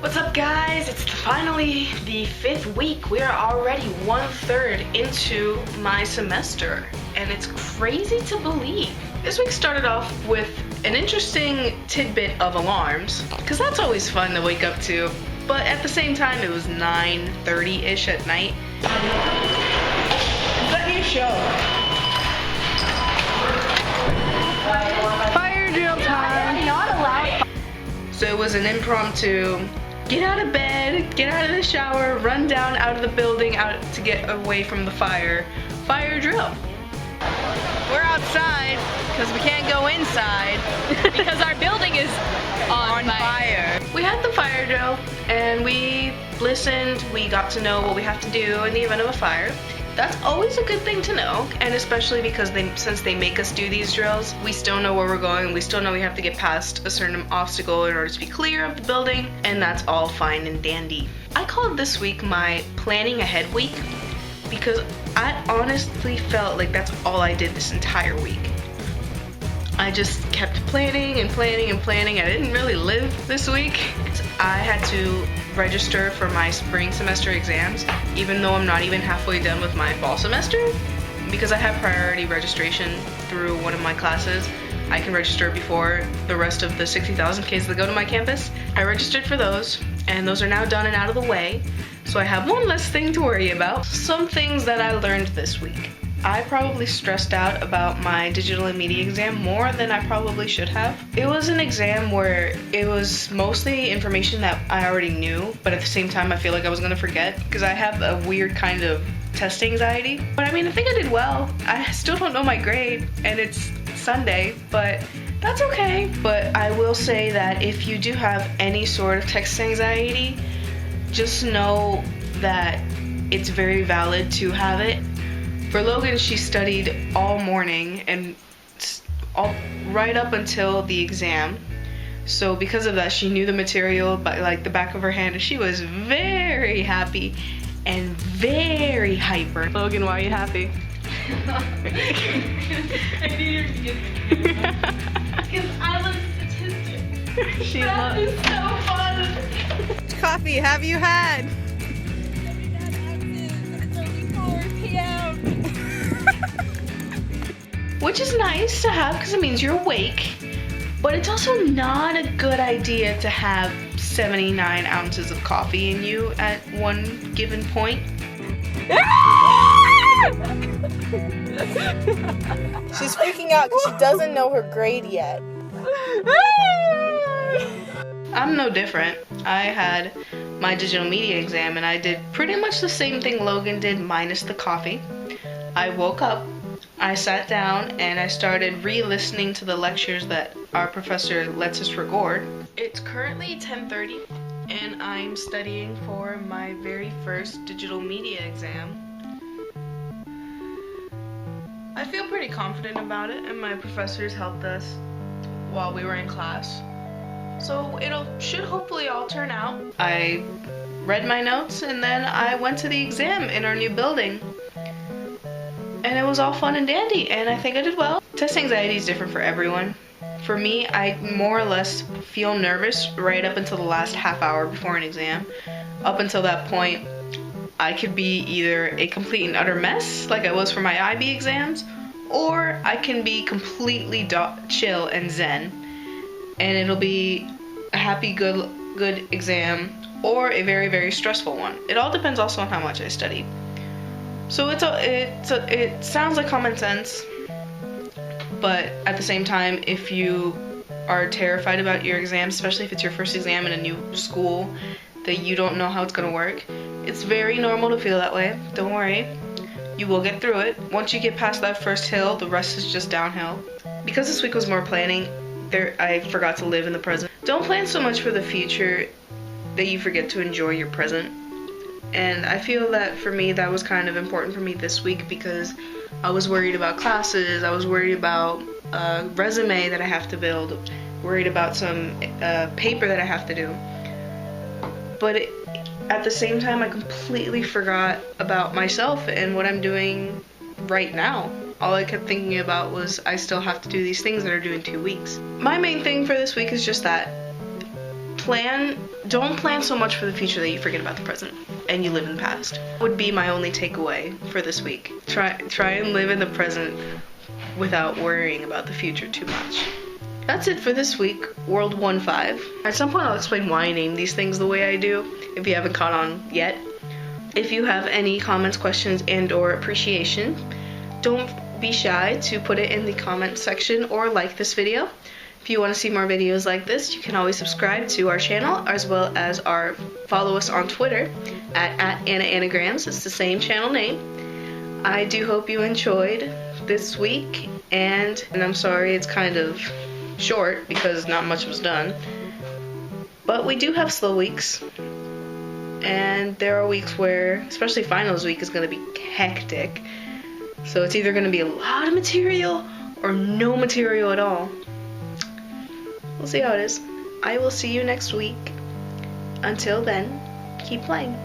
What's up, guys? It's finally the 5th week. We are already 1/3 into my semester, and it's crazy to believe. This week started off with an interesting tidbit of alarms, because that's always fun to wake up to, but at the same time it was 9:30-ish at night. Is that your show? Fire drill time! Not allowed. So it was an impromptu, get out of bed, get out of the shower, run down out of the building out to get away from the fire drill. We're outside because we can't go inside because our building is on fire. We had the fire drill and we listened, we got to know what we have to do in the event of a fire. That's always a good thing to know, and especially because since they make us do these drills, we still know where we're going, we still know we have to get past a certain obstacle in order to be clear of the building, and that's all fine and dandy. I called this week my planning ahead week because I honestly felt like that's all I did this entire week. I just kept planning and planning and planning. I didn't really live this week. I had to register for my spring semester exams, even though I'm not even halfway done with my fall semester, because I have priority registration through one of my classes. I can register before the rest of the 60,000 kids that go to my campus. I registered for those, and those are now done and out of the way, so I have one less thing to worry about. Some things that I learned this week. I probably stressed out about my digital and media exam more than I probably should have. It was an exam where it was mostly information that I already knew, but at the same time I feel like I was gonna forget because I have a weird kind of test anxiety. But I mean, I think I did well. I still don't know my grade and it's Sunday, but that's okay. But I will say that if you do have any sort of test anxiety, just know that it's very valid to have it. For Logan, she studied all morning and right up until the exam. So because of that, she knew the material by like the back of her hand, and she was very happy and very hyper. Logan, why are you happy? I knew you were gonna because I love statistics. That is so fun. Which coffee have you had? Which is nice to have because it means you're awake, but it's also not a good idea to have 79 ounces of coffee in you at one given point. She's freaking out because she doesn't know her grade yet. I'm no different. I had my digital media exam and I did pretty much the same thing Logan did minus the coffee. I woke up, I sat down, and I started re-listening to the lectures that our professor lets us record. It's currently 10:30 and I'm studying for my very first digital media exam. I feel pretty confident about it, and my professors helped us while we were in class. So should hopefully all turn out. I read my notes and then I went to the exam in our new building. And it was all fun and dandy, and I think I did well. Test anxiety is different for everyone. For me, I more or less feel nervous right up until the last half hour before an exam. Up until that point, I could be either a complete and utter mess, like I was for my IB exams, or I can be completely chill and zen, and it'll be a happy, good exam, or a very, very stressful one. It all depends also on how much I studied. So it sounds like common sense, but at the same time, if you are terrified about your exam, especially if it's your first exam in a new school that you don't know how it's gonna work, it's very normal to feel that way. Don't worry, you will get through it. Once you get past that first hill, the rest is just downhill. Because this week was more planning, I forgot to live in the present. Don't plan so much for the future that you forget to enjoy your present. And I feel that for me, that was kind of important for me this week because I was worried about classes, I was worried about a resume that I have to build, worried about some paper that I have to do. But at the same time, I completely forgot about myself and what I'm doing right now. All I kept thinking about was I still have to do these things that are due in 2 weeks. My main thing for this week is just that. don't plan so much for the future that you forget about the present and you live in the past. Would be my only takeaway for this week. Try and live in the present without worrying about the future too much. That's it for this week, World 1-5. At some point I'll explain why I name these things the way I do, if you haven't caught on yet. If you have any comments, questions, and or appreciation, don't be shy to put it in the comment section or like this video. If you want to see more videos like this, you can always subscribe to our channel, as well as follow us on Twitter at AnnaAnagrams. It's the same channel name. I do hope you enjoyed this week, and I'm sorry it's kind of short because not much was done. But we do have slow weeks, and there are weeks where, especially finals week, is going to be hectic. So it's either going to be a lot of material or no material at all. We'll see how it is. I will see you next week. Until then, keep playing.